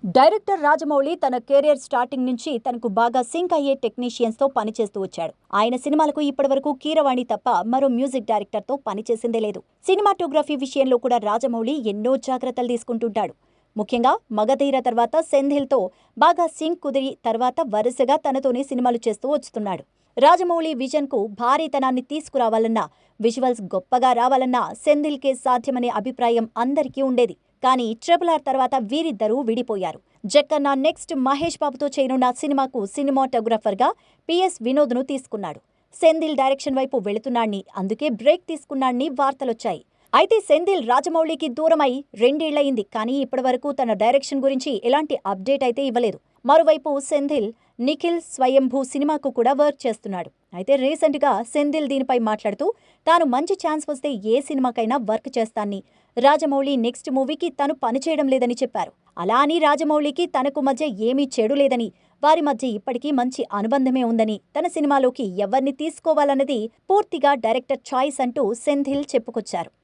Director Rajamouli తన career starting నుంచి తనకు బాగా సింక్ అయ్యే టెక్నీషియన్స్ తో పనిచేస్తూ వచ్చాడు. ఆయన సినిమాలకు ఇప్పటివరకు కీరవాణి తప్ప మరో మ్యూజిక్ డైరెక్టర్ తో పనిచేసిందే లేదు. సినిమాటోగ్రఫీ విషయంలో కూడా రాజమౌళి ఎన్నో జాగ్రత్తలు తీసుకుంటుంటాడు. ముఖ్యంగా మగధీర తర్వాత సెంధిల్ తో బాగా సింక్ కుదిరి తర్వాత వరుసగా తనతోనే సినిమాలు చేస్తూ వస్తున్నాడు. రాజమౌళి విజన్ కు భారీతనాన్ని తీసుకురావాలన్నా, విజువల్స్ గొప్పగా రావాలన్నా సెంధిల్కే సాధ్యమనే అభిప్రాయం అందరికీ ఉండేది. కానీ RRR తర్వాత వీరిద్దరూ విడిపోయారు. జక్కన్న నెక్స్ట్ మహేష్ బాబుతో చేయనున్న సినిమాకు సినిమాటోగ్రఫర్గా PS వినోద్ను తీసుకున్నాడు. సెంధిల్ డైరెక్షన్ వైపు వెళుతున్నాడ్ని, అందుకే బ్రేక్ తీసుకున్నాడ్ని వార్తలొచ్చాయి. అయితే సెంధిల్ రాజమౌళికి దూరమై 2 ఏళ్లయింది. కానీ ఇప్పటివరకు తన డైరెక్షన్ గురించి ఎలాంటి అప్డేట్ అయితే ఇవ్వలేదు. మరోవైపు సెంధిల్ నిఖిల్ స్వయంభూ సినిమాకు కూడా వర్క్ చేస్తున్నాడు. అయితే రీసెంట్గా సెంధిల్ దీనిపై మాట్లాడుతూ తాను మంచి ఛాన్స్ వస్తే ఏ సినిమాకైనా వర్క్ చేస్తానని, రాజమౌళి నెక్స్ట్ మూవీకి తను పనిచేయడం లేదని చెప్పారు. అలా అని రాజమౌళికి తనకు మధ్య ఏమీ చెడు లేదని, వారి మధ్య ఇప్పటికీ మంచి అనుబంధమే ఉందని, తన సినిమాలోకి ఎవరిని తీసుకోవాలన్నది పూర్తిగా డైరెక్టర్ చాయిస్ అంటూ సెంధిల్ చెప్పుకొచ్చారు.